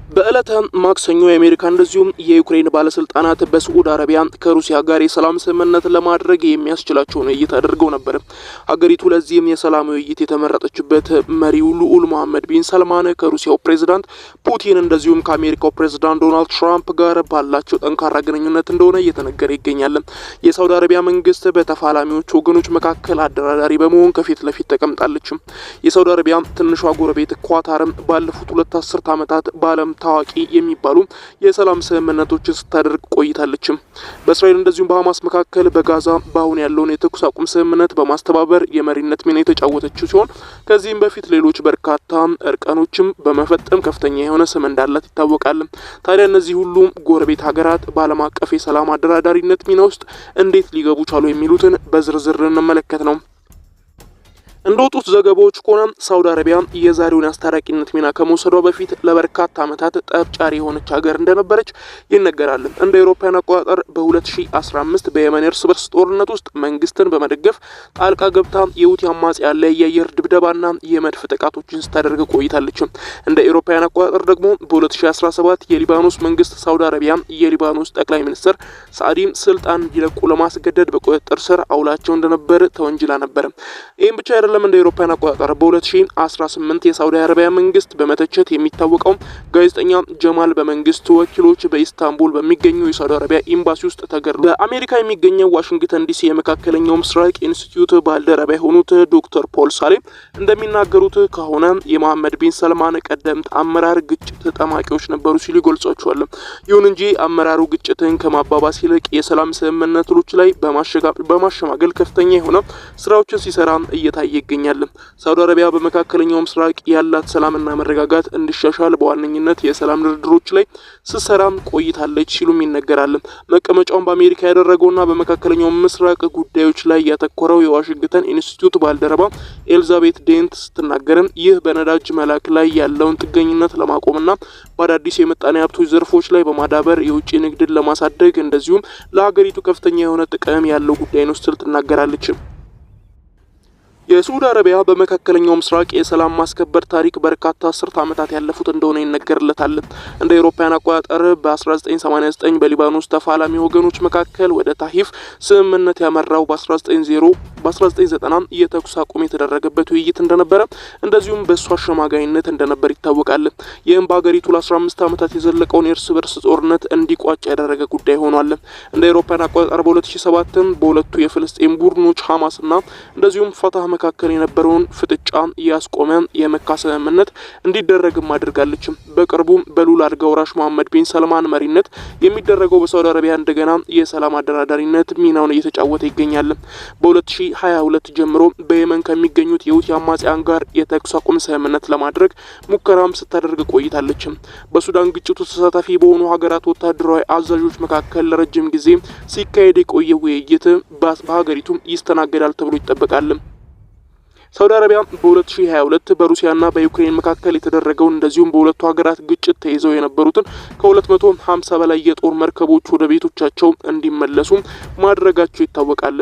በዕለተ ማክሰኞ የአሜሪካ እንደዚሁም የዩክሬን ባለስልጣናት በሳዑዲ አረቢያ ከሩሲያ ጋር የሰላም ስምምነት ለማድረግ የሚያስችላቸውን ውይይት አድርገው ነበር። ሀገሪቱ ለዚህም የሰላም ውይይት የተመረጠችበት መሪው ልዑል መሐመድ ቢን ሰልማን ከሩሲያው ፕሬዝዳንት ፑቲን እንደዚሁም ከአሜሪካው ፕሬዝዳንት ዶናልድ ትራምፕ ጋር ባላቸው ጠንካራ ግንኙነት እንደሆነ እየተነገረ ይገኛል። የሳዑዲ አረቢያ መንግስት በተፋላሚዎች ወገኖች መካከል አደራዳሪ በመሆን ከፊት ለፊት ተቀምጣለች። የሳዑዲ አረቢያ ትንሿ ጎረቤት ኳታርም ባለፉት 2 አስርት ዓመታት በዓለም ታዋቂ የሚባሉ የሰላም ስምምነቶችን ስታደርግ ቆይታለች። በእስራኤል እንደዚሁም በሐማስ መካከል በጋዛ በአሁን ያለውን የተኩስ አቁም ስምምነት በማስተባበር የመሪነት ሚና የተጫወተችው ሲሆን ከዚህም በፊት ሌሎች በርካታ እርቀኖችም በመፈጸም ከፍተኛ የሆነ ስም እንዳላት ይታወቃል። ታዲያ እነዚህ ሁሉ ጎረቤት ሀገራት በዓለም አቀፍ የሰላም አደራዳሪነት ሚና ውስጥ እንዴት ሊገቡ ቻሉ የሚሉትን በዝርዝር እንመለከት ነው። እንደወጡት ዘገባዎች ከሆነ ሳዑዲ አረቢያ የዛሬውን አስታራቂነት ሚና ከመውሰዷ በፊት ለበርካታ ዓመታት ጠብጫሪ የሆነች ሀገር እንደነበረች ይነገራል። እንደ አውሮፓውያን አቆጣጠር በ2015 በየመን እርስ በርስ ጦርነት ውስጥ መንግስትን በመደገፍ ጣልቃ ገብታ የሁቲ አማጽያን ላይ የአየር ድብደባና የመድፍ ጥቃቶችን ስታደርግ ቆይታለች። እንደ አውሮፓውያን አቆጣጠር ደግሞ በ2017 የሊባኖስ መንግስት ሳዑዲ አረቢያ የሊባኖስ ጠቅላይ ሚኒስትር ሳዕዲ ስልጣን እንዲለቁ ለማስገደድ በቁጥጥር ስር አውላቸው እንደነበር ተወንጅላ ነበር። ይህም ብቻ አይደለም። እንደ አውሮፓውያን አቆጣጠር በ2018 የሳዑዲ አረቢያ መንግስት በመተቸት የሚታወቀው ጋዜጠኛ ጀማል በመንግስት ወኪሎች በኢስታንቡል በሚገኘው የሳዑዲ አረቢያ ኤምባሲ ውስጥ ተገድሏል። በአሜሪካ የሚገኘው ዋሽንግተን ዲሲ የመካከለኛው ምስራቅ ኢንስቲትዩት ባልደረባ የሆኑት ዶክተር ፖል ሳሌም እንደሚናገሩት ከሆነ የመሐመድ ቢን ሰልማን ቀደምት አመራር ግጭት ጠማቂዎች ነበሩ ሲሉ ይገልጿቸዋል። ይሁን እንጂ አመራሩ ግጭትን ከማባባስ ይልቅ የሰላም ስምምነቶች ላይ በማሸማገል ከፍተኛ የሆነ ስራዎችን ሲሰራ እየታየ ይገኛል። ሳዑዲ አረቢያ በመካከለኛው ምስራቅ ያላት ሰላምና መረጋጋት እንዲሻሻል በዋነኝነት የሰላም ድርድሮች ላይ ስትሰራ ቆይታለች ሲሉም ይነገራል። መቀመጫውን በአሜሪካ ያደረገውና በመካከለኛው ምስራቅ ጉዳዮች ላይ ያተኮረው የዋሽንግተን ኢንስቲትዩት ባልደረባ ኤልዛቤት ዴንት ስትናገርም ይህ በነዳጅ መላክ ላይ ያለውን ጥገኝነት ለማቆምና በአዳዲስ የምጣኔ ሀብቶች ዘርፎች ላይ በማዳበር የውጭ ንግድን ለማሳደግ እንደዚሁም ለሀገሪቱ ከፍተኛ የሆነ ጥቅም ያለው ጉዳይ ነው ስትል ትናገራለች። የሳዑዲ አረቢያ በመካከለኛው ምስራቅ የሰላም ማስከበር ታሪክ በርካታ አስርት ዓመታት ያለፉት እንደሆነ ይነገርለታል። እንደ አውሮፓውያን አቆጣጠር በ1989 በሊባኖስ ተፋላሚ ወገኖች መካከል ወደ ታሂፍ ስምምነት ያመራው በ1990 የተኩስ አቁም የተደረገበት ውይይት እንደነበረ እንደዚሁም በእሱ አሸማጋይነት እንደነበር ይታወቃል። ይህም በሀገሪቱ ለ15 ዓመታት የዘለቀውን የእርስ በርስ ጦርነት እንዲቋጭ ያደረገ ጉዳይ ሆኗል። እንደ አውሮፓውያን አቆጣጠር በ2007 በሁለቱ የፍልስጤም ቡድኖች ሐማስና እንደዚሁም ፈታህ መካከል የነበረውን ፍጥጫ ያስቆመ የመካ ስምምነት እንዲደረግም አድርጋለች። በቅርቡ በልዑል አልጋ ወራሽ መሐመድ ቢን ሰልማን መሪነት የሚደረገው በሳዑዲ አረቢያ እንደገና የሰላም አደራዳሪነት ሚናውን እየተጫወተ ይገኛል። በ2022 ጀምሮ በየመን ከሚገኙት የሁቲ አማጽያን ጋር የተኩስ አቁም ስምምነት ለማድረግ ሙከራም ስታደርግ ቆይታለች። በሱዳን ግጭቱ ተሳታፊ በሆኑ ሀገራት ወታደራዊ አዛዦች መካከል ለረጅም ጊዜ ሲካሄድ የቆየ ውይይት በሀገሪቱ ይስተናገዳል ተብሎ ይጠበቃል። ሳዑዲ አረቢያ በ2022 በሩሲያና በዩክሬን መካከል የተደረገውን እንደዚሁም በሁለቱ ሀገራት ግጭት ተይዘው የነበሩትን ከ250 በላይ የጦር መርከቦች ወደ ቤቶቻቸው እንዲመለሱ ማድረጋቸው ይታወቃል።